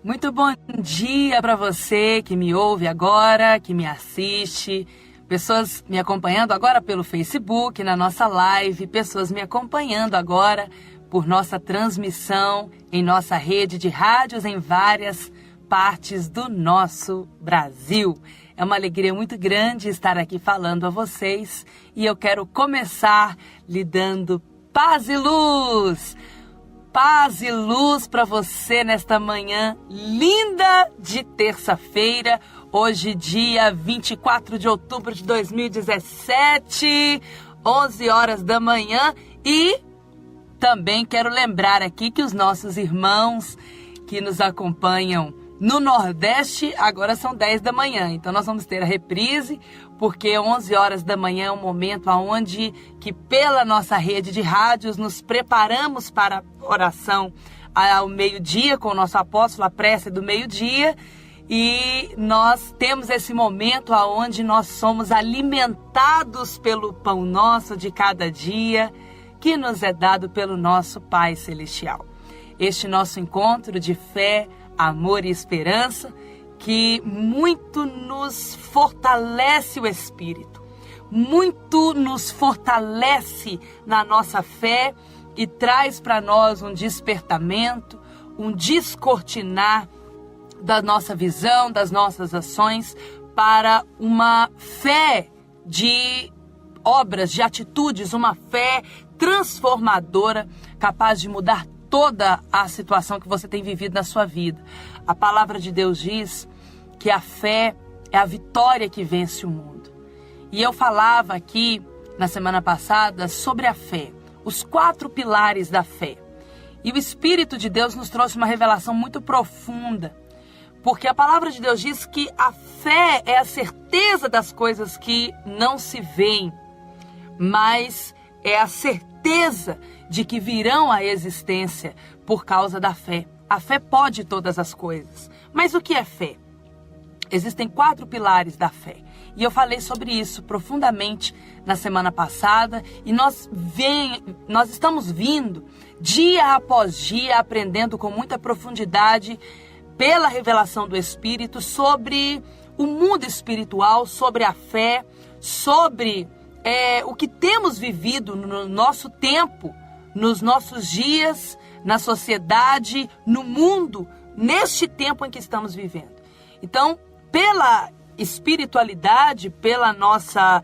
Muito bom dia para você que me ouve agora, que me assiste, pessoas me acompanhando agora pelo Facebook, na nossa live, pessoas me acompanhando agora por nossa transmissão em nossa rede de rádios em várias partes do nosso Brasil. É uma alegria muito grande estar aqui falando a vocês e eu quero começar lhe dando paz e luz. Paz e luz para você nesta manhã linda de terça-feira, hoje dia 24 de outubro de 2017, 11 horas da manhã. E também quero lembrar aqui que os nossos irmãos que nos acompanham no Nordeste agora são 10 da manhã, então nós vamos ter a reprise, porque 11 horas da manhã é um momento onde que pela nossa rede de rádios nos preparamos para a oração ao meio-dia com o nosso apóstolo, a prece do meio-dia, e nós temos esse momento onde nós somos alimentados pelo pão nosso de cada dia, que nos é dado pelo nosso Pai Celestial. Este nosso encontro de fé, amor e esperança, que muito nos fortalece o espírito, muito nos fortalece na nossa fé e traz para nós um despertamento, um descortinar da nossa visão, das nossas ações, para uma fé de obras, de atitudes, uma fé transformadora, capaz de mudar toda a situação que você tem vivido na sua vida. A palavra de Deus diz que a fé é a vitória que vence o mundo. E eu falava aqui na semana passada sobre a fé, os 4 pilares da fé. E o Espírito de Deus nos trouxe uma revelação muito profunda, porque a palavra de Deus diz que a fé é a certeza das coisas que não se veem, mas é a certeza de que virão à existência por causa da fé. A fé pode todas as coisas. Mas o que é fé? Existem 4 pilares da fé. E eu falei sobre isso profundamente na semana passada. E nós estamos vindo dia após dia, aprendendo com muita profundidade, pela revelação do Espírito, sobre o mundo espiritual, sobre a fé, sobre o que temos vivido no nosso tempo, nos nossos dias, na sociedade, no mundo, neste tempo em que estamos vivendo. Então, pela espiritualidade, pela nossa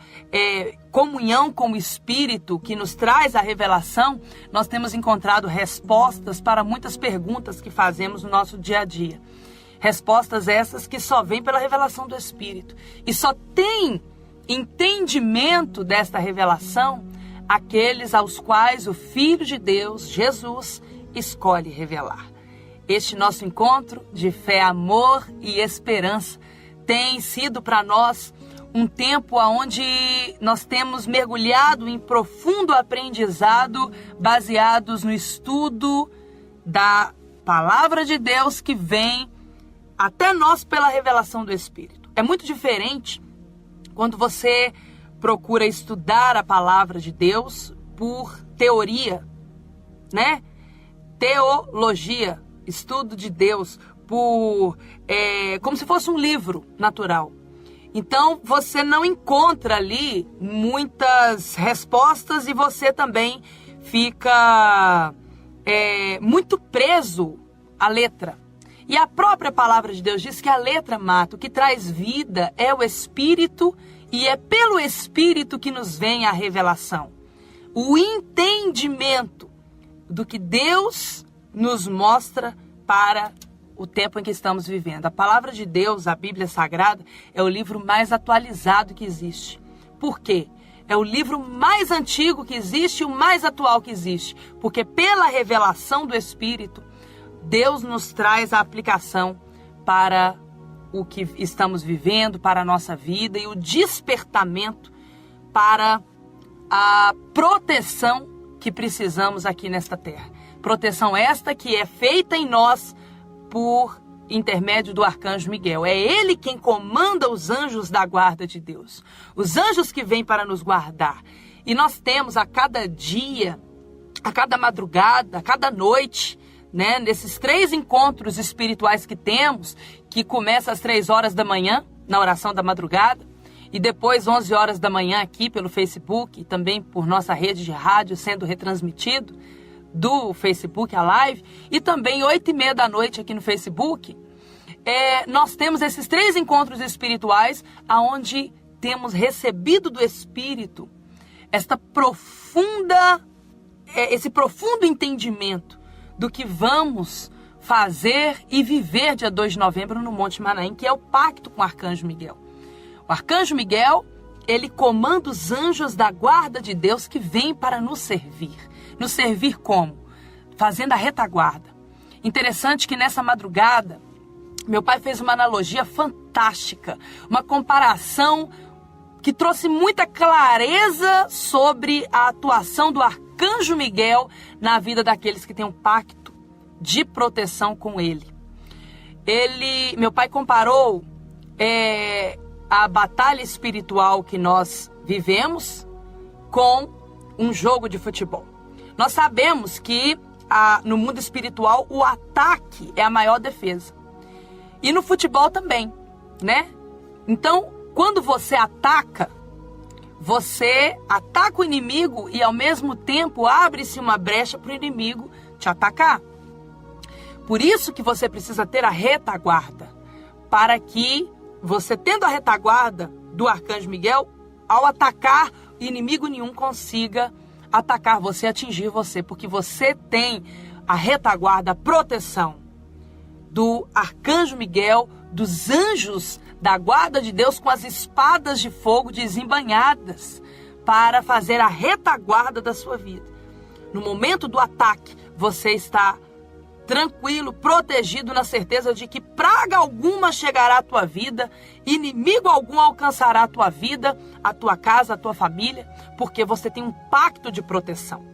comunhão com o Espírito que nos traz a revelação, nós temos encontrado respostas para muitas perguntas que fazemos no nosso dia a dia. Respostas essas que só vêm pela revelação do Espírito. E só tem entendimento desta revelação aqueles aos quais o Filho de Deus, Jesus, escolhe revelar. Este nosso encontro de fé, amor e esperança tem sido para nós um tempo onde nós temos mergulhado em profundo aprendizado, baseados no estudo da palavra de Deus que vem até nós pela revelação do Espírito. É muito diferente quando você procura estudar a palavra de Deus por teoria, né? Teologia, estudo de Deus, como se fosse um livro natural. Então, você não encontra ali muitas respostas e você também fica muito preso à letra. E a própria palavra de Deus diz que a letra mata, o que traz vida é o Espírito, e é pelo Espírito que nos vem a revelação. O entendimento do que Deus nos mostra para o tempo em que estamos vivendo. A palavra de Deus, a Bíblia Sagrada, é o livro mais atualizado que existe. Por quê? É o livro mais antigo que existe e o mais atual que existe. Porque pela revelação do Espírito, Deus nos traz a aplicação para o que estamos vivendo, para a nossa vida, e o despertamento para a proteção que precisamos aqui nesta terra. Proteção esta que é feita em nós por intermédio do arcanjo Miguel. É ele quem comanda os anjos da guarda de Deus. Os anjos que vêm para nos guardar. E nós temos a cada dia, a cada madrugada, a cada noite, né, nesses 3 encontros espirituais que temos, que começa às 3 horas da manhã, na oração da madrugada, e depois 11 horas da manhã aqui pelo Facebook, e também por nossa rede de rádio sendo retransmitido do Facebook, a live, e também 8h30 da noite aqui no Facebook, nós temos esses 3 encontros espirituais, aonde temos recebido do Espírito esse profundo entendimento do que vamos fazer e viver dia 2 de novembro no Monte Manaim, que é o pacto com o Arcanjo Miguel. O Arcanjo Miguel, ele comanda os anjos da guarda de Deus que vêm para nos servir. Nos servir como? Fazendo a retaguarda. Interessante que nessa madrugada, meu pai fez uma analogia fantástica, uma comparação que trouxe muita clareza sobre a atuação do Arcanjo Miguel na vida daqueles que têm um pacto de proteção com ele. Meu pai comparou a batalha espiritual que nós vivemos com um jogo de futebol. Nós sabemos que no mundo espiritual o ataque é a maior defesa. E no futebol também, né? Então, quando você ataca o inimigo e ao mesmo tempo abre-se uma brecha para o inimigo te atacar. Por isso que você precisa ter a retaguarda, para que você, tendo a retaguarda do Arcanjo Miguel, ao atacar, inimigo nenhum consiga atacar você, atingir você, porque você tem a retaguarda, a proteção do Arcanjo Miguel, dos anjos da guarda de Deus com as espadas de fogo desembainhadas para fazer a retaguarda da sua vida. No momento do ataque, você está tranquilo, protegido, na certeza de que praga alguma chegará à tua vida, inimigo algum alcançará a tua vida, a tua casa, a tua família, porque você tem um pacto de proteção.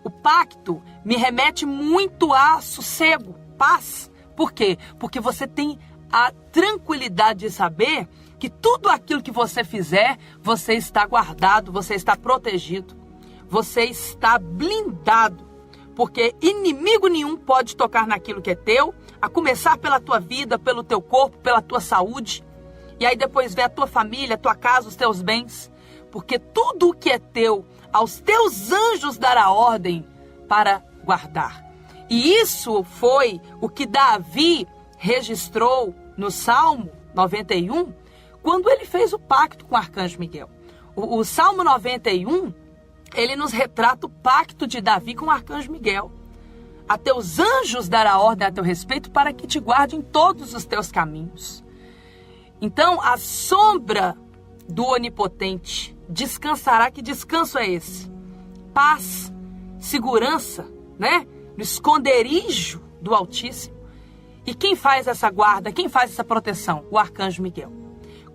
O pacto me remete muito a sossego, paz. Por quê? Porque você tem a tranquilidade de saber que tudo aquilo que você fizer, você está guardado, você está protegido, você está blindado, porque inimigo nenhum pode tocar naquilo que é teu, a começar pela tua vida, pelo teu corpo, pela tua saúde, e aí depois vem a tua família, a tua casa, os teus bens, porque tudo o que é teu, aos teus anjos dará ordem para guardar. E isso foi o que Davi registrou no Salmo 91, quando ele fez o pacto com o Arcanjo Miguel. O Salmo 91, ele nos retrata o pacto de Davi com o Arcanjo Miguel. A teus anjos dará ordem a teu respeito para que te guardem em todos os teus caminhos. Então, a sombra do Onipotente descansará. Que descanso é esse? Paz, segurança, né? No esconderijo do Altíssimo. E quem faz essa guarda, quem faz essa proteção? O Arcanjo Miguel.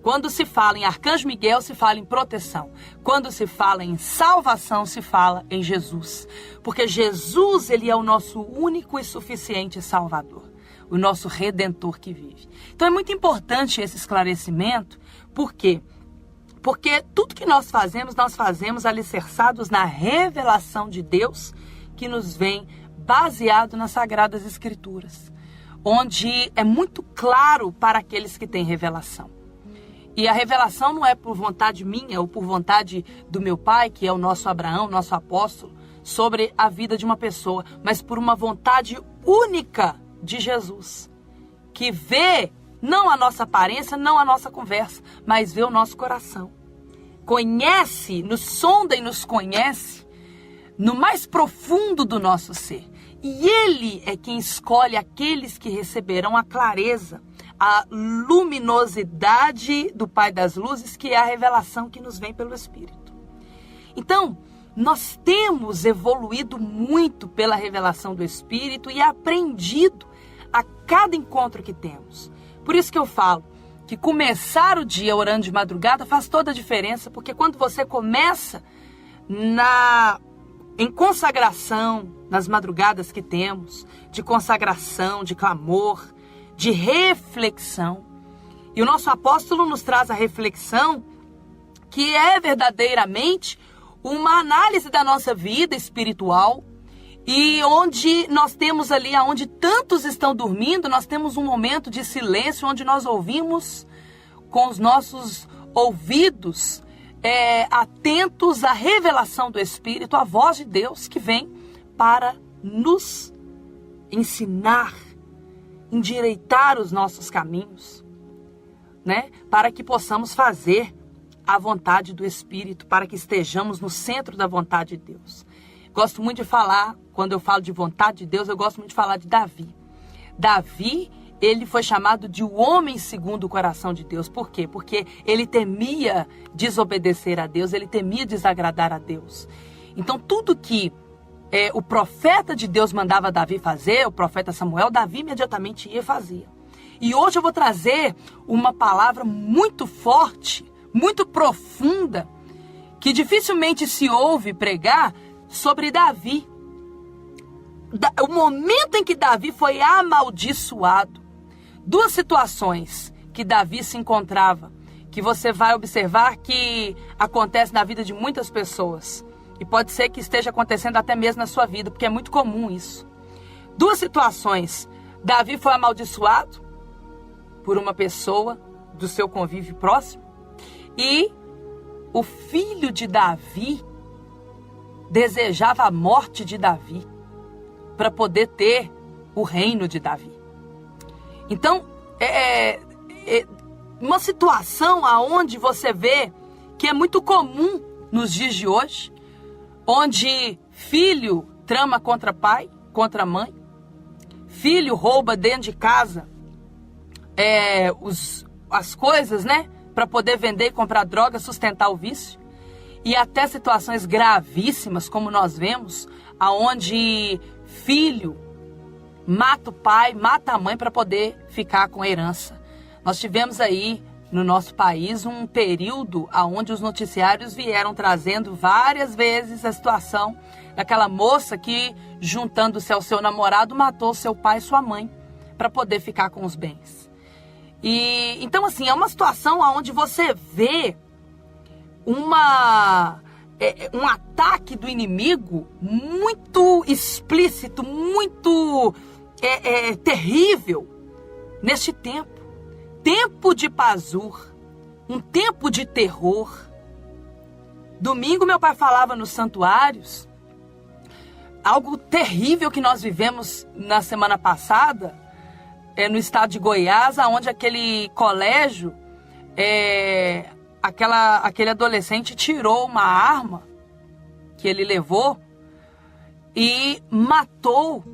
Quando se fala em Arcanjo Miguel, se fala em proteção. Quando se fala em salvação, se fala em Jesus. Porque Jesus, ele é o nosso único e suficiente Salvador. O nosso Redentor que vive. Então é muito importante esse esclarecimento. Por quê? Porque tudo que nós fazemos alicerçados na revelação de Deus que nos vem baseado nas Sagradas Escrituras, onde é muito claro para aqueles que têm revelação. E a revelação não é por vontade minha ou por vontade do meu pai, que é o nosso Abraão, nosso apóstolo, sobre a vida de uma pessoa, mas por uma vontade única de Jesus, que vê não a nossa aparência, não a nossa conversa, mas vê o nosso coração. Conhece, nos sonda e nos conhece no mais profundo do nosso ser. E Ele é quem escolhe aqueles que receberão a clareza, a luminosidade do Pai das Luzes, que é a revelação que nos vem pelo Espírito. Então, nós temos evoluído muito pela revelação do Espírito e aprendido a cada encontro que temos. Por isso que eu falo que começar o dia orando de madrugada faz toda a diferença, porque quando você começa em consagração, nas madrugadas que temos, de consagração, de clamor, de reflexão. E o nosso apóstolo nos traz a reflexão, que é verdadeiramente uma análise da nossa vida espiritual E onde nós temos ali, onde tantos estão dormindo, nós temos um momento de silêncio onde nós ouvimos com os nossos ouvidos atentos à revelação do Espírito, a voz de Deus que vem para nos ensinar, endireitar os nossos caminhos, né? Para que possamos fazer a vontade do Espírito, para que estejamos no centro da vontade de Deus. Gosto muito de falar, quando eu falo de vontade de Deus, eu gosto muito de falar de Davi. Davi, ele foi chamado de o homem segundo o coração de Deus. Por quê? Porque ele temia desobedecer a Deus, ele temia desagradar a Deus. Então, tudo que o profeta de Deus mandava Davi fazer, o profeta Samuel, Davi imediatamente ia e fazia. E hoje eu vou trazer uma palavra muito forte, muito profunda, que dificilmente se ouve pregar sobre Davi. O momento em que Davi foi amaldiçoado. Duas situações que Davi se encontrava, que você vai observar que acontece na vida de muitas pessoas. E pode ser que esteja acontecendo até mesmo na sua vida, porque é muito comum isso. Duas situações. Davi foi amaldiçoado por uma pessoa do seu convívio próximo. E o filho de Davi desejava a morte de Davi para poder ter o reino de Davi. Então, uma situação aonde você vê que é muito comum nos dias de hoje, onde filho trama contra pai, contra mãe, filho rouba dentro de casa as coisas, né, para poder vender e comprar droga, sustentar o vício, e até situações gravíssimas, como nós vemos, aonde filho mata o pai, mata a mãe para poder ficar com a herança. Nós tivemos aí no nosso país um período onde os noticiários vieram trazendo várias vezes a situação daquela moça que, juntando-se ao seu namorado, matou seu pai e sua mãe para poder ficar com os bens. E então, assim, é uma situação onde você vê um ataque do inimigo muito explícito, muito terrível neste tempo. Tempo de pazur, um tempo de terror. Domingo meu pai falava nos santuários, algo terrível que nós vivemos na semana passada, no estado de Goiás, onde aquele colégio, aquele adolescente tirou uma arma que ele levou e matou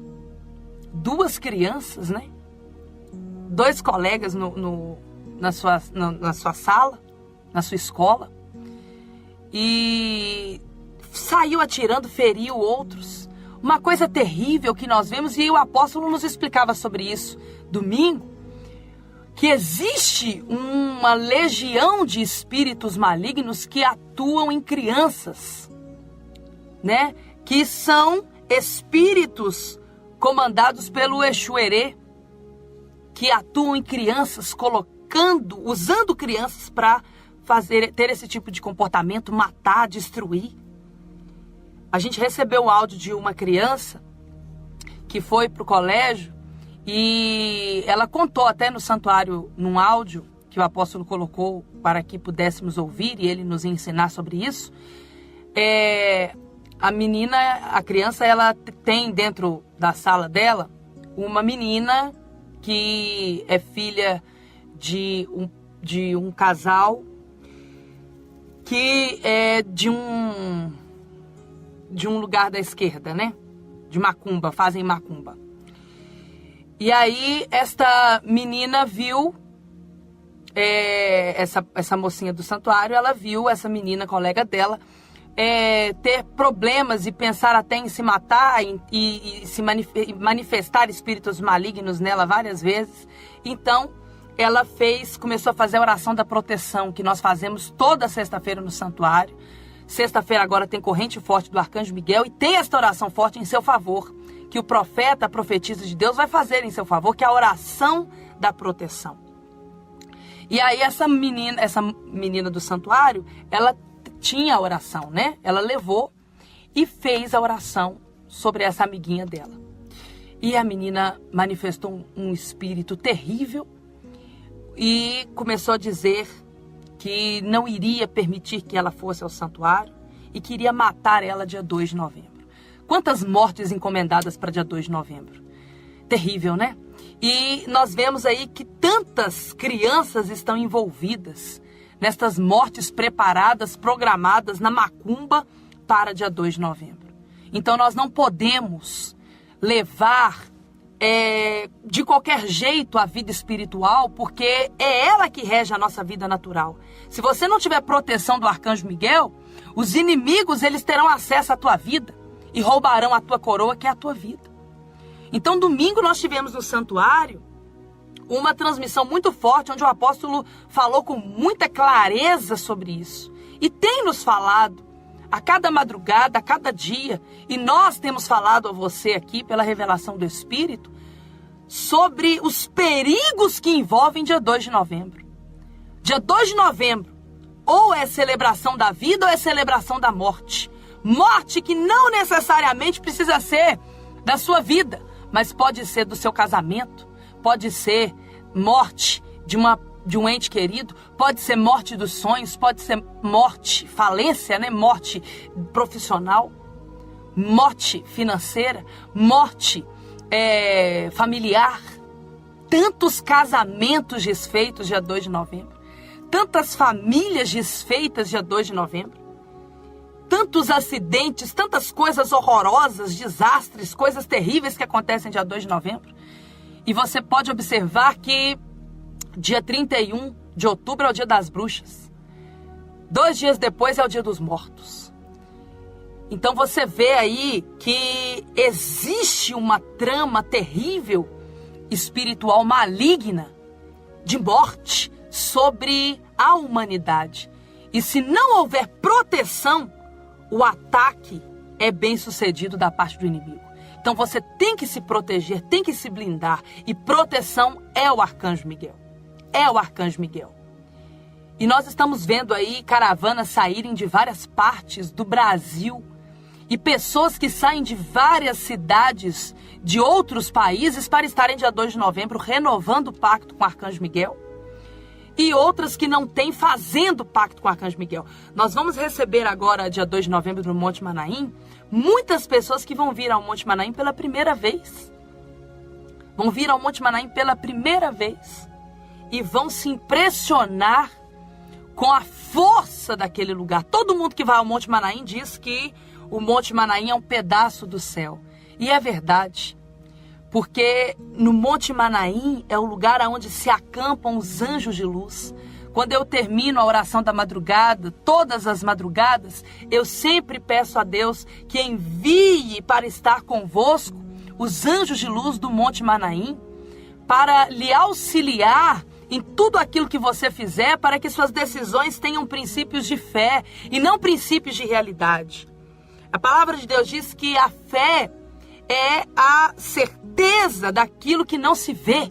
duas crianças, né? Dois colegas na sua sala, na sua escola, e saiu atirando, feriu outros. Uma coisa terrível que nós vemos, e o apóstolo nos explicava sobre isso domingo, que existe uma legião de espíritos malignos que atuam em crianças, né? Que são espíritos comandados pelo Exu-Herê, que atuam em crianças, usando crianças para ter esse tipo de comportamento, matar, destruir. A gente recebeu o áudio de uma criança que foi para o colégio e ela contou até no santuário, num áudio que o apóstolo colocou para que pudéssemos ouvir e ele nos ensinar sobre isso. A criança, ela tem dentro da sala dela uma menina que é filha de um casal que é de um lugar da esquerda, né? De macumba, fazem macumba. E aí esta menina viu, essa mocinha do santuário, ela viu essa menina, colega dela, ter problemas e pensar até em se matar e se manifestar espíritos malignos nela várias vezes. Então ela começou a fazer a oração da proteção, que nós fazemos toda sexta-feira no santuário. Sexta-feira agora tem corrente forte do Arcanjo Miguel e tem esta oração forte em seu favor, que o profeta, a profetisa de Deus vai fazer em seu favor, que é a oração da proteção. E aí essa menina do santuário, ela tinha a oração, né? Ela levou e fez a oração sobre essa amiguinha dela. E a menina manifestou um espírito terrível e começou a dizer que não iria permitir que ela fosse ao santuário e queria matar ela dia 2 de novembro. Quantas mortes encomendadas para dia 2 de novembro? Terrível, né? E nós vemos aí que tantas crianças estão envolvidas nestas mortes preparadas, programadas na macumba para dia 2 de novembro. Então nós não podemos levar de qualquer jeito a vida espiritual, porque é ela que rege a nossa vida natural. Se você não tiver proteção do Arcanjo Miguel, os inimigos eles terão acesso à tua vida e roubarão a tua coroa, que é a tua vida. Então domingo nós tivemos no santuário uma transmissão muito forte, onde o apóstolo falou com muita clareza sobre isso. E tem nos falado a cada madrugada, a cada dia, e nós temos falado a você aqui pela revelação do Espírito, sobre os perigos que envolvem dia 2 de novembro. Dia 2 de novembro, ou é celebração da vida ou é celebração da morte. Morte que não necessariamente precisa ser da sua vida, mas pode ser do seu casamento, pode ser morte de um ente querido, pode ser morte dos sonhos, pode ser morte, falência, né? Morte profissional, morte financeira, morte familiar. Tantos casamentos desfeitos dia 2 de novembro, tantas famílias desfeitas dia 2 de novembro, tantos acidentes, tantas coisas horrorosas, desastres, coisas terríveis que acontecem dia 2 de novembro. E você pode observar que dia 31 de outubro é o dia das bruxas. 2 dias depois é o dia dos mortos. Então você vê aí que existe uma trama terrível, espiritual, maligna, de morte sobre a humanidade. E se não houver proteção, o ataque é bem sucedido da parte do inimigo. Então você tem que se proteger, tem que se blindar. E proteção é o Arcanjo Miguel. É o Arcanjo Miguel. E nós estamos vendo aí caravanas saírem de várias partes do Brasil. E pessoas que saem de várias cidades de outros países para estarem dia 2 de novembro renovando o pacto com o Arcanjo Miguel. E outras que não têm fazendo pacto com o Arcanjo Miguel. Nós vamos receber agora, dia 2 de novembro, no Monte Manaim, muitas pessoas que vão vir ao Monte Manaim pela primeira vez. Vão vir ao Monte Manaim pela primeira vez. E vão se impressionar com a força daquele lugar. Todo mundo que vai ao Monte Manaim diz que o Monte Manaim é um pedaço do céu. E é verdade. Porque no Monte Manaim é o lugar onde se acampam os anjos de luz. Quando eu termino a oração da madrugada, todas as madrugadas, eu sempre peço a Deus que envie para estar convosco os anjos de luz do Monte Manaim, para lhe auxiliar em tudo aquilo que você fizer, para que suas decisões tenham princípios de fé e não princípios de realidade. A palavra de Deus diz que a fé é a certeza daquilo que não se vê.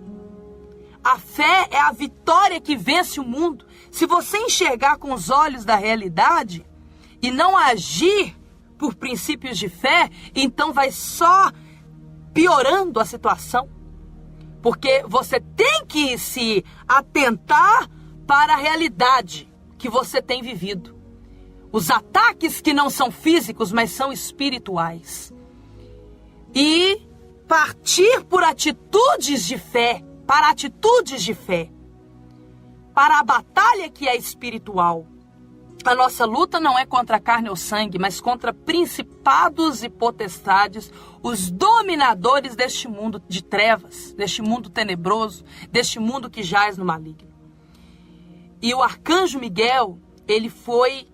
A fé é a vitória que vence o mundo. Se você enxergar com os olhos da realidade e não agir por princípios de fé, então vai só piorando a situação. Porque você tem que se atentar para a realidade que você tem vivido. Os ataques que não são físicos, mas são espirituais. E partir por atitudes de fé, para atitudes de fé, para a batalha que é espiritual. A nossa luta não é contra a carne ou sangue, mas contra principados e potestades, os dominadores deste mundo de trevas, deste mundo tenebroso, deste mundo que jaz no maligno. E o Arcanjo Miguel, ele foi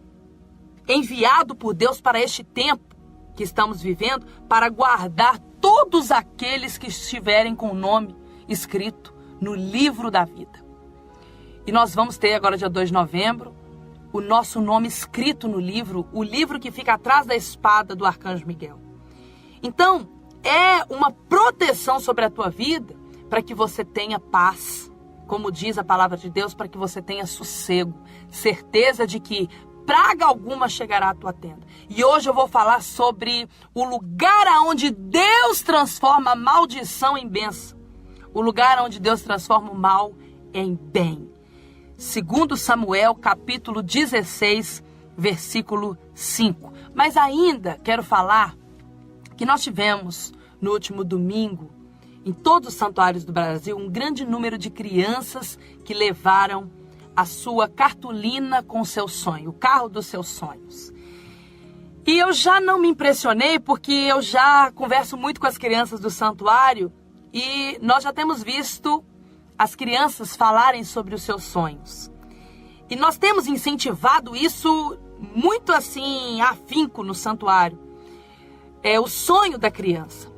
enviado por Deus para este tempo que estamos vivendo, para guardar todos aqueles que estiverem com o nome escrito no livro da vida. E nós vamos ter agora, dia 2 de novembro, o nosso nome escrito no livro, o livro que fica atrás da espada do Arcanjo Miguel. Então, é uma proteção sobre a tua vida para que você tenha paz, como diz a palavra de Deus, para que você tenha sossego, certeza de que praga alguma chegará à tua tenda. E hoje eu vou falar sobre o lugar onde Deus transforma a maldição em bênção. O lugar onde Deus transforma o mal em bem. Segundo Samuel, capítulo 16, versículo 5. Mas ainda quero falar que nós tivemos no último domingo, em todos os santuários do Brasil, um grande número de crianças que levaram a sua cartolina com o seu sonho, o carro dos seus sonhos. E eu já não me impressionei porque eu já converso muito com as crianças do santuário e nós já temos visto as crianças falarem sobre os seus sonhos. E nós temos incentivado isso muito assim, afinco no santuário. É o sonho da criança.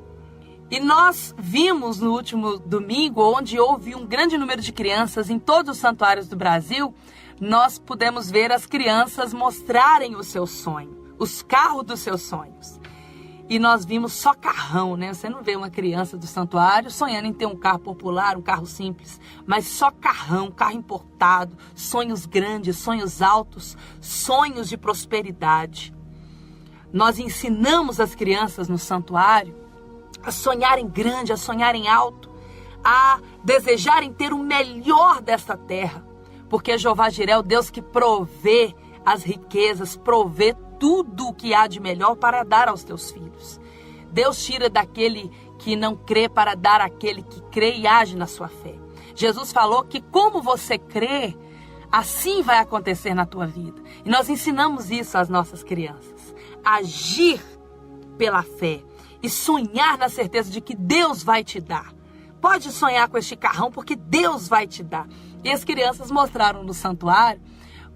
E nós vimos no último domingo, onde houve um grande número de crianças em todos os santuários do Brasil, nós pudemos ver as crianças mostrarem o seu sonho, os carros dos seus sonhos. E nós vimos só carrão, né? Você não vê uma criança do santuário sonhando em ter um carro popular, um carro simples, mas só carrão, carro importado, sonhos grandes, sonhos altos, sonhos de prosperidade. Nós ensinamos as crianças no santuário a sonharem grande, a sonharem alto, a desejarem ter o melhor desta terra. Porque Jeová Jiré é o Deus que provê as riquezas, provê tudo o que há de melhor para dar aos teus filhos. Deus tira daquele que não crê para dar àquele que crê e age na sua fé. Jesus falou que como você crê, assim vai acontecer na tua vida. E nós ensinamos isso às nossas crianças. Agir pela fé. E sonhar na certeza de que Deus vai te dar. Pode sonhar com este carrão porque Deus vai te dar. E as crianças mostraram no santuário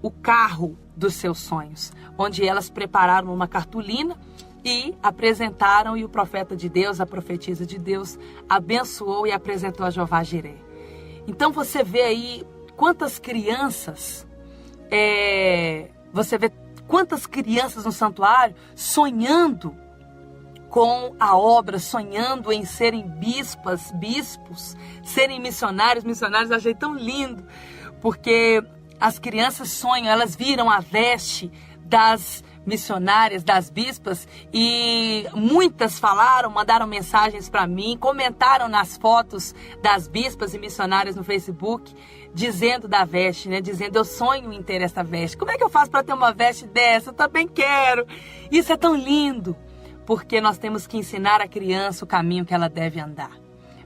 o carro dos seus sonhos. Onde elas prepararam uma cartolina e apresentaram. E o profeta de Deus, a profetisa de Deus, abençoou e apresentou a Jeová Jiré. Então você vê aí quantas crianças... Você vê quantas crianças no santuário sonhando com a obra, sonhando em serem bispos, serem missionários. Eu achei tão lindo, porque as crianças sonham, elas viram a veste das missionárias, das bispas, e muitas falaram, mandaram mensagens para mim, comentaram nas fotos das bispas e missionárias no Facebook, dizendo da veste, né? Dizendo, eu sonho em ter essa veste. Como é que eu faço para ter uma veste dessa? Eu também quero. Isso é tão lindo. Porque nós temos que ensinar a criança o caminho que ela deve andar,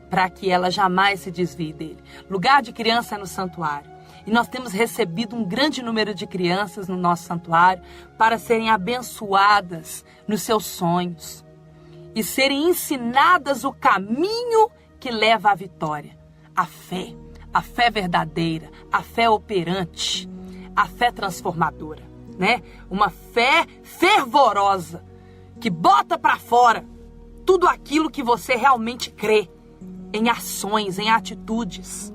para que ela jamais se desvie dele. Lugar de criança é no santuário. E nós temos recebido um grande número de crianças no nosso santuário para serem abençoadas nos seus sonhos e serem ensinadas o caminho que leva à vitória. A fé verdadeira, a fé operante, a fé transformadora, né? Uma fé fervorosa, que bota para fora tudo aquilo que você realmente crê, em ações, em atitudes.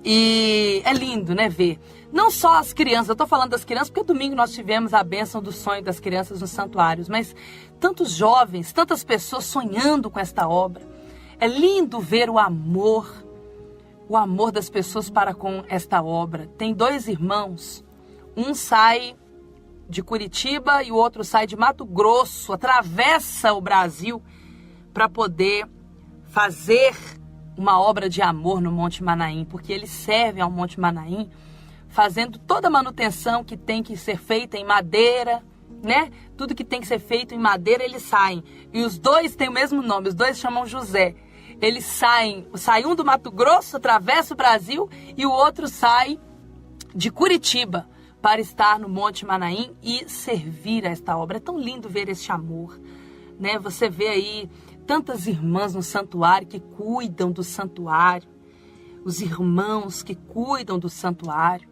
E é lindo, né, ver. Não só as crianças, eu tô falando das crianças porque domingo nós tivemos a bênção do sonho das crianças nos santuários, mas tantos jovens, tantas pessoas sonhando com esta obra. É lindo ver o amor das pessoas para com esta obra. Tem 2 irmãos, um sai de Curitiba e o outro sai de Mato Grosso, atravessa o Brasil para poder fazer uma obra de amor no Monte Manaim, porque eles servem ao Monte Manaim, fazendo toda a manutenção que tem que ser feita em madeira, né? Tudo que tem que ser feito em madeira, eles saem. E os 2 têm o mesmo nome, os 2 chamam José. Eles saem, sai um do Mato Grosso, atravessa o Brasil, e o outro sai de Curitiba, para estar no Monte Manaim e servir a esta obra. É tão lindo ver este amor, né? Você vê aí tantas irmãs no santuário que cuidam do santuário, os irmãos que cuidam do santuário,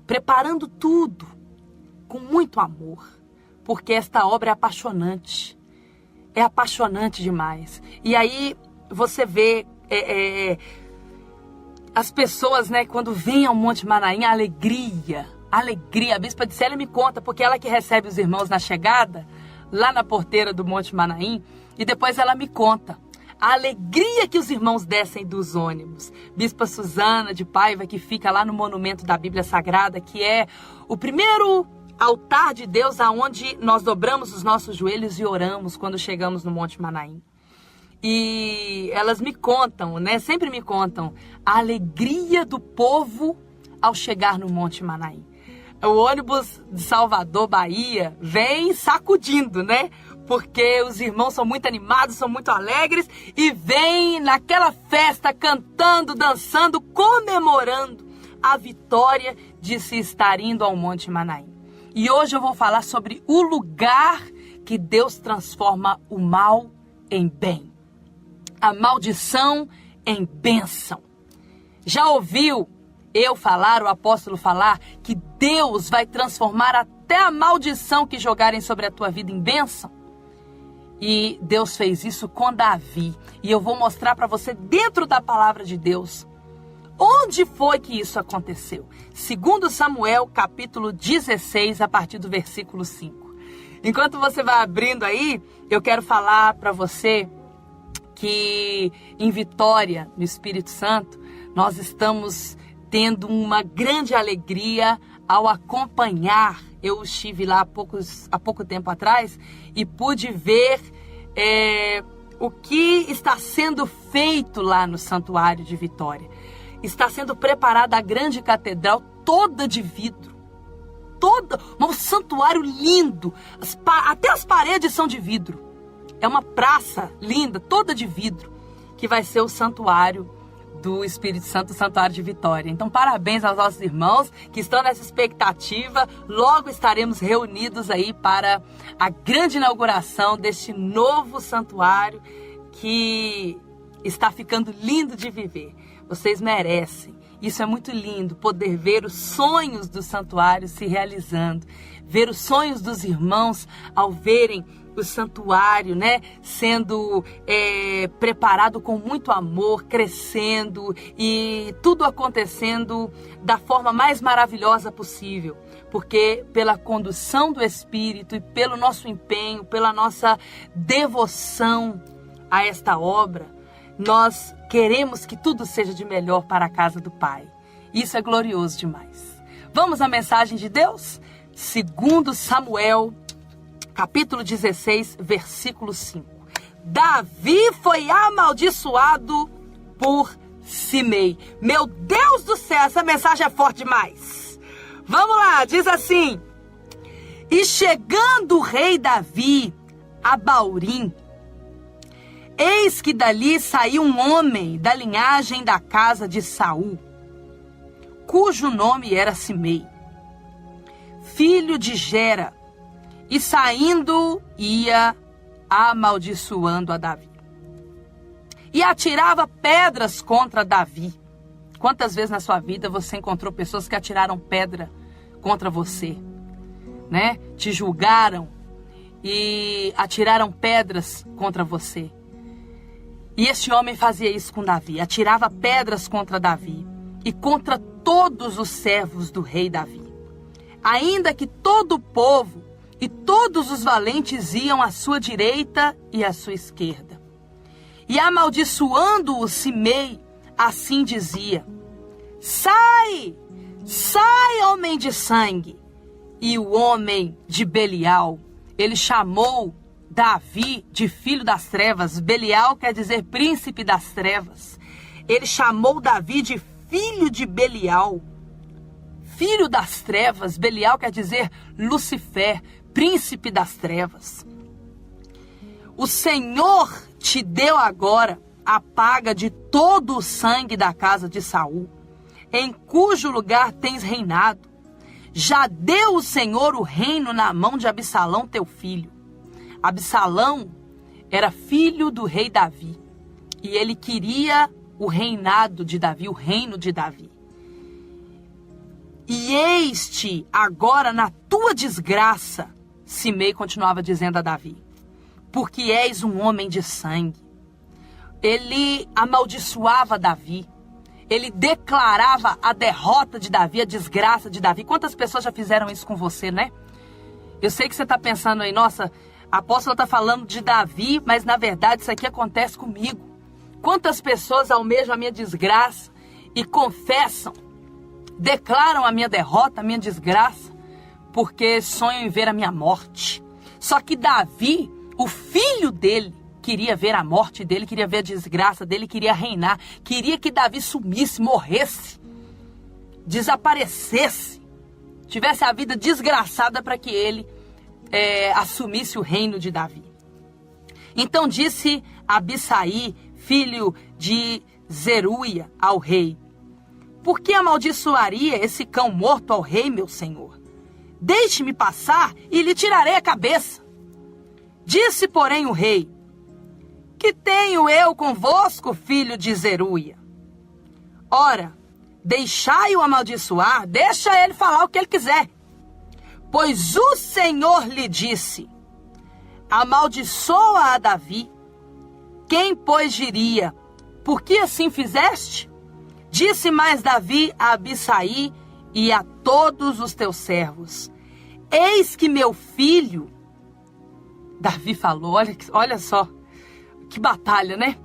preparando tudo com muito amor, porque esta obra é apaixonante demais. E aí você vê as pessoas, né, quando vêm ao Monte Manaim, a alegria. A bispa de Célia me conta, porque ela que recebe os irmãos na chegada, lá na porteira do Monte Manaim, e depois ela me conta a alegria que os irmãos descem dos ônibus. Bispa Suzana de Paiva, que fica lá no monumento da Bíblia Sagrada, que é o primeiro altar de Deus aonde nós dobramos os nossos joelhos e oramos quando chegamos no Monte Manaim. E elas me contam, né? Sempre me contam a alegria do povo ao chegar no Monte Manaim. O ônibus de Salvador, Bahia, vem sacudindo, né? Porque os irmãos são muito animados, são muito alegres e vêm naquela festa cantando, dançando, comemorando a vitória de se estar indo ao Monte Manaim. E hoje eu vou falar sobre o lugar que Deus transforma o mal em bem, a maldição em bênção. Já ouviu eu falar, o apóstolo falar, que Deus vai transformar até a maldição que jogarem sobre a tua vida em bênção? E Deus fez isso com Davi. E eu vou mostrar para você dentro da palavra de Deus onde foi que isso aconteceu. 2 Samuel, capítulo 16, a partir do versículo 5. Enquanto você vai abrindo aí, eu quero falar para você que em Vitória, no Espírito Santo, nós estamos tendo uma grande alegria ao acompanhar. Eu estive lá há pouco tempo atrás e pude ver o que está sendo feito lá no Santuário de Vitória. Está sendo preparada a grande catedral toda de vidro. Um santuário lindo. Até as paredes são de vidro. É uma praça linda, toda de vidro, que vai ser o santuário do Espírito Santo, o Santuário de Vitória. Então, parabéns aos nossos irmãos que estão nessa expectativa. Logo estaremos reunidos aí para a grande inauguração deste novo santuário que está ficando lindo de viver. Vocês merecem. Isso é muito lindo, poder ver os sonhos do santuário se realizando, ver os sonhos dos irmãos ao verem o santuário, né, sendo preparado com muito amor, crescendo e tudo acontecendo da forma mais maravilhosa possível. Porque pela condução do Espírito e pelo nosso empenho, pela nossa devoção a esta obra, nós queremos que tudo seja de melhor para a casa do Pai. Isso é glorioso demais. Vamos à mensagem de Deus? 2 Samuel, capítulo 16, versículo 5. Davi foi amaldiçoado por Simei. Meu Deus do céu, essa mensagem é forte demais. Vamos lá, diz assim: e chegando o rei Davi a Baurim, eis que dali saiu um homem da linhagem da casa de Saul, cujo nome era Simei, filho de Gera, e saindo ia amaldiçoando a Davi. E atirava pedras contra Davi. Quantas vezes na sua vida você encontrou pessoas que atiraram pedra contra você, né? Te julgaram e atiraram pedras contra você. E este homem fazia isso com Davi, atirava pedras contra Davi e contra todos os servos do rei Davi. Ainda que todo o povo e todos os valentes iam à sua direita e à sua esquerda. E amaldiçoando-o Simei, assim dizia: sai, sai, homem de sangue. E o homem de Belial, ele chamou Davi de filho das trevas. Belial quer dizer príncipe das trevas. Ele chamou Davi de filho de Belial, filho das trevas. Belial quer dizer Lucifer, príncipe das trevas. O Senhor te deu agora a paga de todo o sangue da casa de Saul, em cujo lugar tens reinado. Já deu o Senhor o reino na mão de Absalão, teu filho. Absalão era filho do rei Davi e ele queria o reinado de Davi, o reino de Davi. E eis-te agora na tua desgraça, Simei continuava dizendo a Davi, porque és um homem de sangue. Ele amaldiçoava Davi, ele declarava a derrota de Davi, a desgraça de Davi. Quantas pessoas já fizeram isso com você, né? Eu sei que você está pensando aí, nossa, a apóstola está falando de Davi, mas na verdade isso aqui acontece comigo. Quantas pessoas almejam a minha desgraça e confessam, declaram a minha derrota, a minha desgraça, porque sonham em ver a minha morte. Só que Davi, o filho dele, queria ver a morte dele, queria ver a desgraça dele, queria reinar, queria que Davi sumisse, morresse, desaparecesse, tivesse a vida desgraçada para que ele assumisse o reino de Davi. Então disse Abissai, filho de Zeruia, ao rei: por que amaldiçoaria esse cão morto ao rei, meu senhor? Deixe-me passar e lhe tirarei a cabeça. Disse, porém, o rei: que tenho eu convosco, filho de Zeruia? Ora, deixai-o amaldiçoar, deixa ele falar o que ele quiser. Pois o Senhor lhe disse: amaldiçoa a Davi. Quem, pois, diria: por que assim fizeste? Disse mais Davi a Abissai e a todos os teus servos: eis que meu filho... Davi falou, olha só, que batalha, né?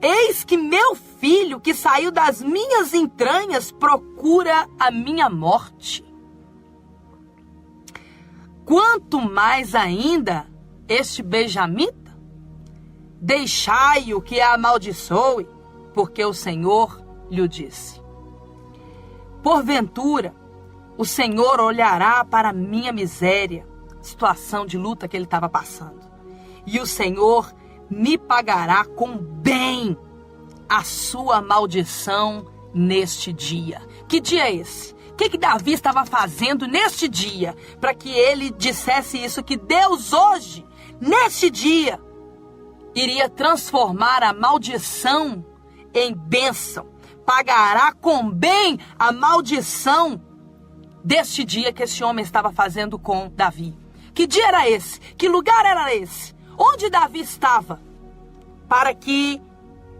Eis que meu filho, que saiu das minhas entranhas, procura a minha morte. Quanto mais ainda este benjamita? Deixai-o que a amaldiçoe, porque o Senhor lhe disse. Porventura, o Senhor olhará para a minha miséria, situação de luta que ele estava passando, e o Senhor me pagará com bem a sua maldição neste dia. Que dia é esse? O que Davi estava fazendo neste dia para que ele dissesse isso? Que Deus hoje, neste dia, iria transformar a maldição em bênção. Pagará com bem a maldição deste dia que esse homem estava fazendo com Davi. Que dia era esse? Que lugar era esse? Onde Davi estava? Para que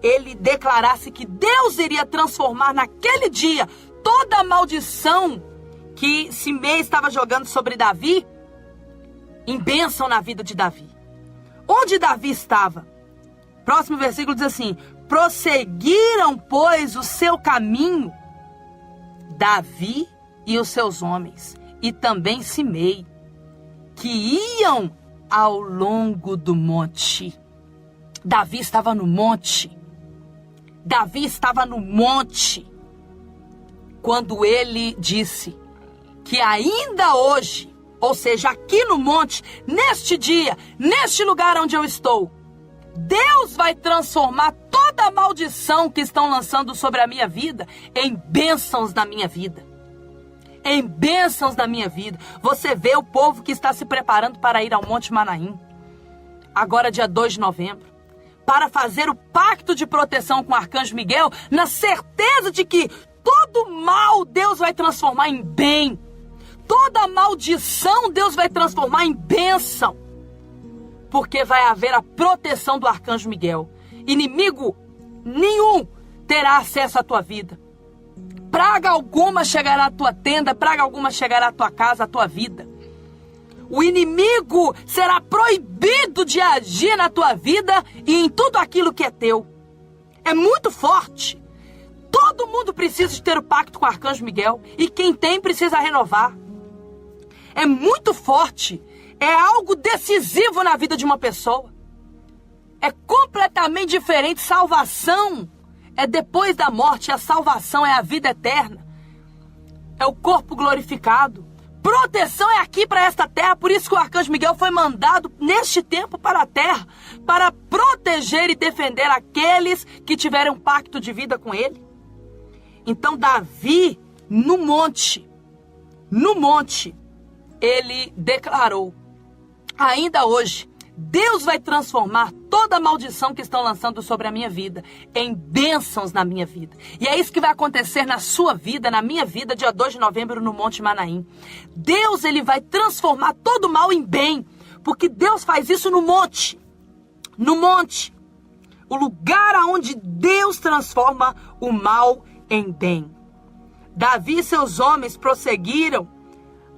ele declarasse que Deus iria transformar naquele dia toda a maldição que Simei estava jogando sobre Davi em bênção na vida de Davi. Onde Davi estava? Próximo versículo diz assim: prosseguiram, pois, o seu caminho, Davi e os seus homens, e também Simei, que iam ao longo do monte. Davi estava no monte. Davi estava no monte quando ele disse que ainda hoje, ou seja, aqui no monte, neste dia, neste lugar onde eu estou, Deus vai transformar toda a maldição que estão lançando sobre a minha vida em bênçãos da minha vida. Em bênçãos da minha vida. Você vê o povo que está se preparando para ir ao Monte Manaim, agora dia 2 de novembro, para fazer o pacto de proteção com o Arcanjo Miguel, na certeza de que todo mal Deus vai transformar em bem. Toda maldição Deus vai transformar em bênção. Porque vai haver a proteção do Arcanjo Miguel. Inimigo nenhum terá acesso à tua vida. Praga alguma chegará à tua tenda, praga alguma chegará à tua casa, à tua vida. O inimigo será proibido de agir na tua vida e em tudo aquilo que é teu. É muito forte. Todo mundo precisa de ter o pacto com o Arcanjo Miguel. E quem tem precisa renovar. É muito forte. É algo decisivo na vida de uma pessoa. É completamente diferente. Salvação é depois da morte. A salvação é a vida eterna. É o corpo glorificado. Proteção é aqui para esta terra. Por isso que o Arcanjo Miguel foi mandado neste tempo para a terra, para proteger e defender aqueles que tiveram um pacto de vida com ele. Então Davi, no monte, ele declarou: ainda hoje, Deus vai transformar toda a maldição que estão lançando sobre a minha vida em bênçãos na minha vida. E é isso que vai acontecer na sua vida, na minha vida, dia 2 de novembro no Monte Manaim. Deus, ele vai transformar todo o mal em bem, porque Deus faz isso no monte. No monte. O lugar onde Deus transforma o mal em bem. Davi e seus homens prosseguiram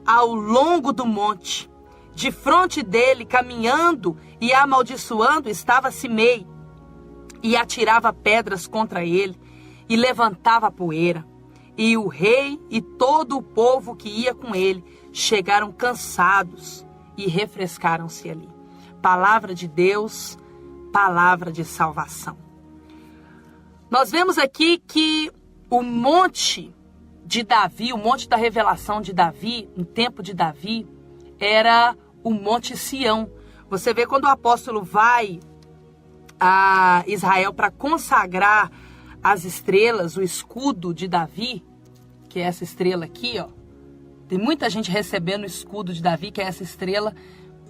ao longo do monte. De frente dele, caminhando e amaldiçoando, estava Simei, e atirava pedras contra ele, e levantava poeira. E o rei e todo o povo que ia com ele chegaram cansados e refrescaram-se ali. Palavra de Deus, palavra de salvação. Nós vemos aqui que o monte de Davi, o monte da revelação de Davi, no tempo de Davi, era o Monte Sião. Você vê quando o apóstolo vai a Israel para consagrar as estrelas, o escudo de Davi, que é essa estrela aqui, ó. Tem muita gente recebendo o escudo de Davi, que é essa estrela,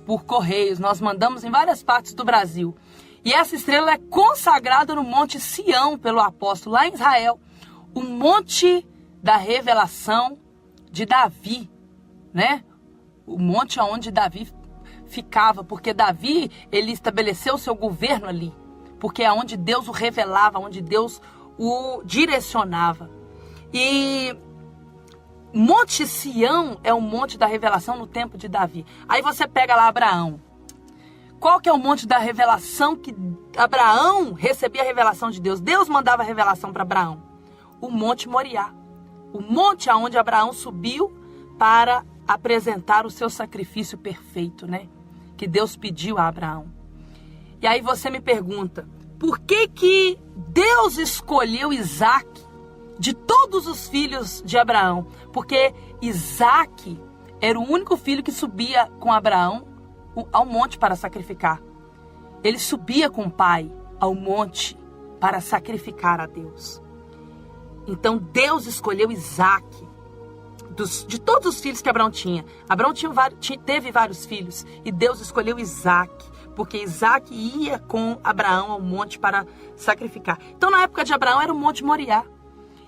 por correios. Nós mandamos em várias partes do Brasil. E essa estrela é consagrada no Monte Sião pelo apóstolo, lá em Israel. O monte da revelação de Davi, né? O monte onde Davi ficava, porque Davi, ele estabeleceu o seu governo ali, porque é onde Deus o revelava, onde Deus o direcionava. E Monte Sião é o monte da revelação no tempo de Davi. Aí você pega lá Abraão. Qual que é o monte da revelação que Abraão recebia a revelação de Deus? Deus mandava a revelação para Abraão. O Monte Moriá. O monte aonde Abraão subiu para apresentar o seu sacrifício perfeito, né? Que Deus pediu a Abraão. E aí você me pergunta, por que que Deus escolheu Isaac de todos os filhos de Abraão? Porque Isaac era o único filho que subia com Abraão ao monte para sacrificar. Ele subia com o pai ao monte para sacrificar a Deus. Então Deus escolheu Isaac de todos os filhos que Abraão tinha. Abraão teve vários filhos e Deus escolheu Isaac, porque Isaac ia com Abraão ao monte para sacrificar. Então na época de Abraão era o Monte Moriá.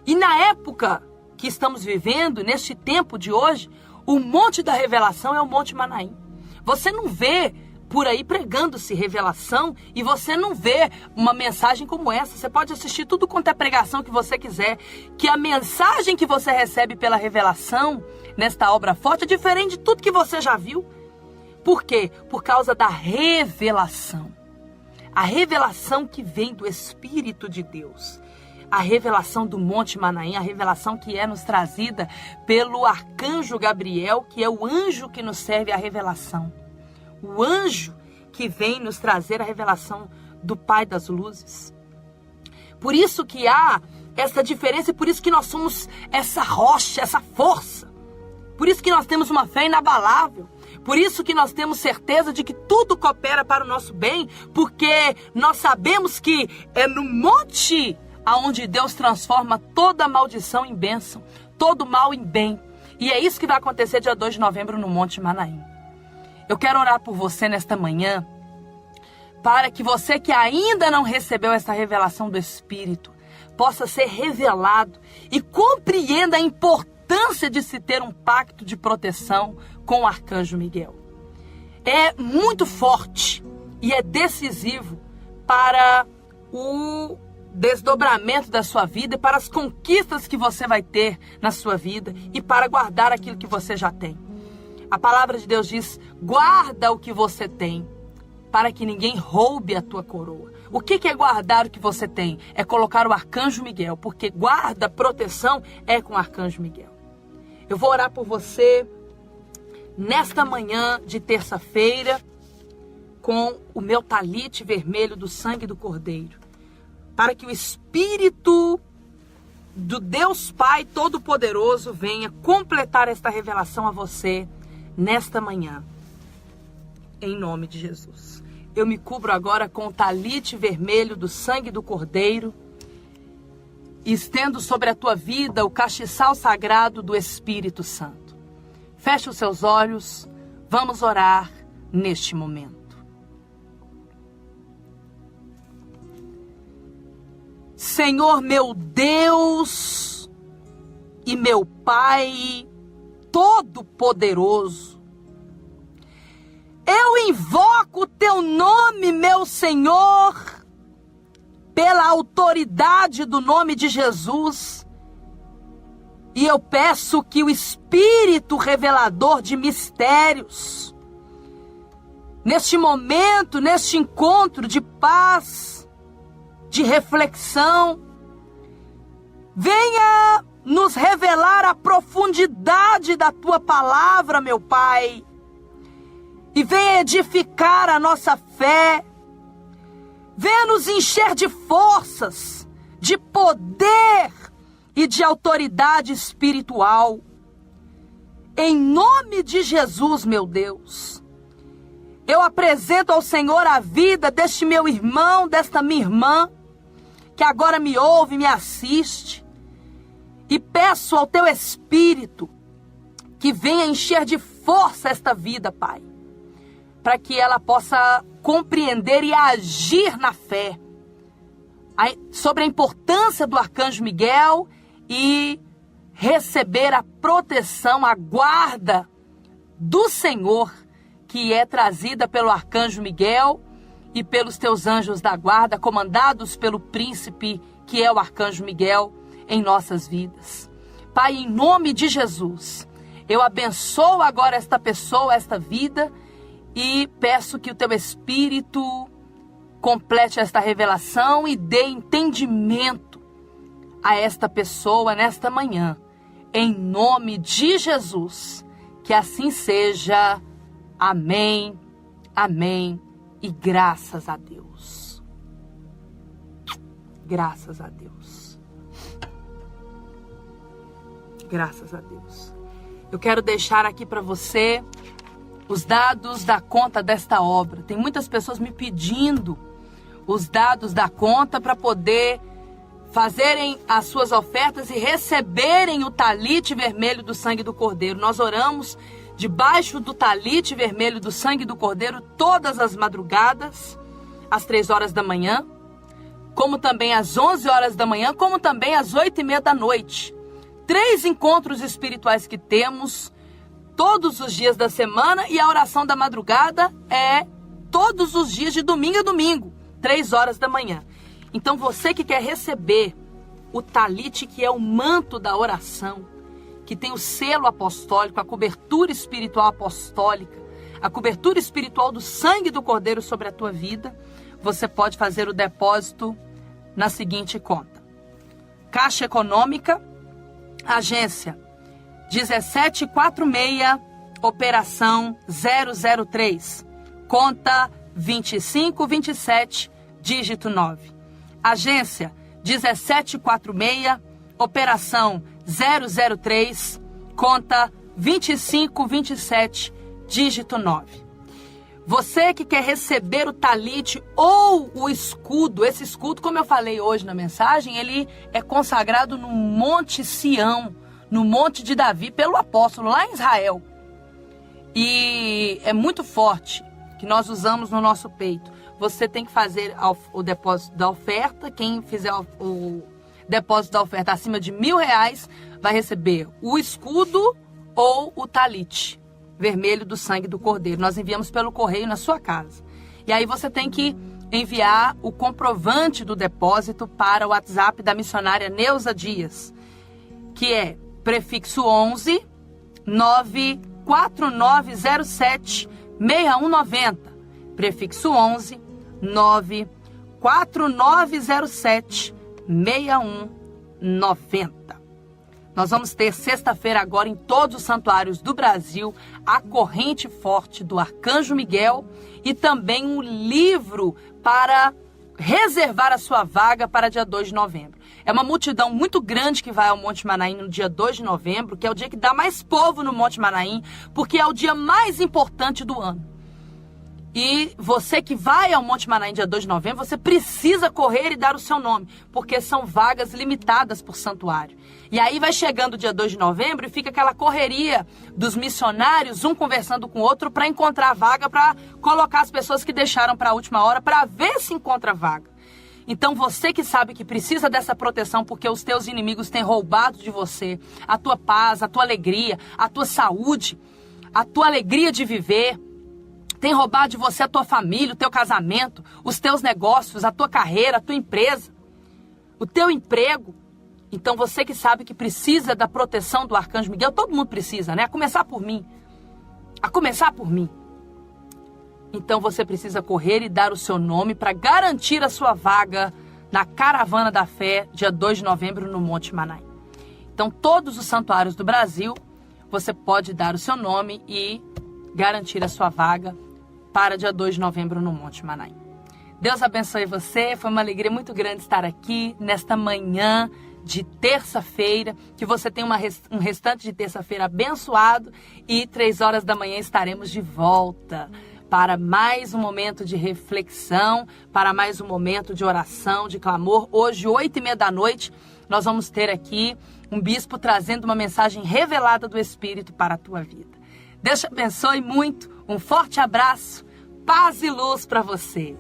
E na época que estamos vivendo, neste tempo de hoje, o monte da revelação é o Monte Manaim. Você não vê por aí pregando-se revelação e você não vê uma mensagem como essa. Você pode assistir tudo quanto é pregação que você quiser, que a mensagem que você recebe pela revelação nesta obra forte é diferente de tudo que você já viu. Por quê? Por causa da revelação. A revelação que vem do Espírito de Deus. A revelação do Monte Manaim, a revelação que é nos trazida pelo arcanjo Gabriel, que é o anjo que nos serve a revelação. O anjo que vem nos trazer a revelação do Pai das Luzes. Por isso que há essa diferença e por isso que nós somos essa rocha, essa força. Por isso que nós temos uma fé inabalável. Por isso que nós temos certeza de que tudo coopera para o nosso bem, porque nós sabemos que é no monte aonde Deus transforma toda maldição em bênção, todo mal em bem. E é isso que vai acontecer dia 2 de novembro no Monte Manaim. Eu quero orar por você nesta manhã, para que você que ainda não recebeu essa revelação do Espírito, possa ser revelado e compreenda a importância de se ter um pacto de proteção com o Arcanjo Miguel. É muito forte e é decisivo para o desdobramento da sua vida, para as conquistas que você vai ter na sua vida e para guardar aquilo que você já tem. A palavra de Deus diz, guarda o que você tem, para que ninguém roube a tua coroa. O que é guardar o que você tem? É colocar o Arcanjo Miguel, porque guarda, proteção é com o Arcanjo Miguel. Eu vou orar por você nesta manhã de terça-feira, com o meu talite vermelho do sangue do Cordeiro, para que o Espírito do Deus Pai Todo-Poderoso venha completar esta revelação a você nesta manhã, em nome de Jesus. Eu me cubro agora com o talite vermelho do sangue do Cordeiro e estendo sobre a tua vida o castiçal sagrado do Espírito Santo. Feche os seus olhos, vamos orar neste momento. Senhor meu Deus e meu Pai Todo-Poderoso, eu invoco o teu nome, meu Senhor, pela autoridade do nome de Jesus, e eu peço que o Espírito revelador de mistérios, neste momento, neste encontro de paz, de reflexão, venha nos revelar a profundidade da tua palavra, meu Pai. E venha edificar a nossa fé. Venha nos encher de forças, de poder e de autoridade espiritual. Em nome de Jesus, meu Deus, eu apresento ao Senhor a vida deste meu irmão, desta minha irmã, que agora me ouve, me assiste. E peço ao teu Espírito que venha encher de força esta vida, Pai, para que ela possa compreender e agir na fé sobre a importância do Arcanjo Miguel e receber a proteção, a guarda do Senhor, que é trazida pelo Arcanjo Miguel e pelos teus anjos da guarda, comandados pelo príncipe, que é o Arcanjo Miguel, em nossas vidas. Pai, em nome de Jesus, eu abençoo agora esta pessoa, esta vida, e peço que o teu Espírito complete esta revelação e dê entendimento a esta pessoa nesta manhã. Em nome de Jesus, que assim seja. Amém, amém e graças a Deus. Graças a Deus. Graças a Deus. Eu quero deixar aqui para você os dados da conta desta obra. Tem muitas pessoas me pedindo os dados da conta para poder fazerem as suas ofertas e receberem o talite vermelho do sangue do Cordeiro. Nós oramos debaixo do talite vermelho do sangue do Cordeiro todas as madrugadas, às 3 horas da manhã, como também às 11 horas da manhã, como também às 8h30 da noite. 3 encontros espirituais que temos todos os dias da semana, e a oração da madrugada é todos os dias de domingo a domingo, 3 horas da manhã. Então você que quer receber o talite, que é o manto da oração, que tem o selo apostólico, a cobertura espiritual apostólica, a cobertura espiritual do sangue do Cordeiro sobre a tua vida, você pode fazer o depósito na seguinte conta: Caixa Econômica, agência 1746, operação 003, conta 2527, dígito 9. Agência 1746, operação 003, conta 2527, dígito 9. Você que quer receber o talite ou o escudo, esse escudo, como eu falei hoje na mensagem, ele é consagrado no Monte Sião, no Monte de Davi, pelo apóstolo, lá em Israel. E é muito forte, que nós usamos no nosso peito. Você tem que fazer o depósito da oferta. Quem fizer o depósito da oferta acima de R$1.000 vai receber o escudo ou o talite vermelho do sangue do Cordeiro. Nós enviamos pelo correio na sua casa. E aí você tem que enviar o comprovante do depósito para o WhatsApp da missionária Neuza Dias, que é prefixo 11 94907 6190. Prefixo 11 94907 6190. Nós vamos ter sexta-feira agora em todos os santuários do Brasil a corrente forte do Arcanjo Miguel e também um livro para reservar a sua vaga para dia 2 de novembro. É uma multidão muito grande que vai ao Monte Manaim no dia 2 de novembro, que é o dia que dá mais povo no Monte Manaim, porque é o dia mais importante do ano. E você que vai ao Monte Manaim dia 2 de novembro, você precisa correr e dar o seu nome, porque são vagas limitadas por santuário. E aí vai chegando o dia 2 de novembro e fica aquela correria dos missionários, um conversando com o outro, para encontrar vaga, para colocar as pessoas que deixaram para a última hora, para ver se encontra vaga. Então você que sabe que precisa dessa proteção, porque os teus inimigos têm roubado de você a tua paz, a tua alegria, a tua saúde, a tua alegria de viver, tem roubado de você a tua família, o teu casamento, os teus negócios, a tua carreira, a tua empresa, o teu emprego. Então você que sabe que precisa da proteção do Arcanjo Miguel, todo mundo precisa, né? A começar por mim. A começar por mim. Então você precisa correr e dar o seu nome para garantir a sua vaga na Caravana da Fé, dia 2 de novembro, no Monte Manaim. Então, todos os santuários do Brasil, você pode dar o seu nome e garantir a sua vaga para dia 2 de novembro no Monte Manaim. Deus abençoe você, foi uma alegria muito grande estar aqui nesta manhã de terça-feira, que você tenha um restante de terça-feira abençoado e 3 horas da manhã estaremos de volta para mais um momento de reflexão, para mais um momento de oração, de clamor. Hoje, 8h30 da noite, nós vamos ter aqui um bispo trazendo uma mensagem revelada do Espírito para a tua vida. Deus te abençoe muito, um forte abraço, paz e luz para você.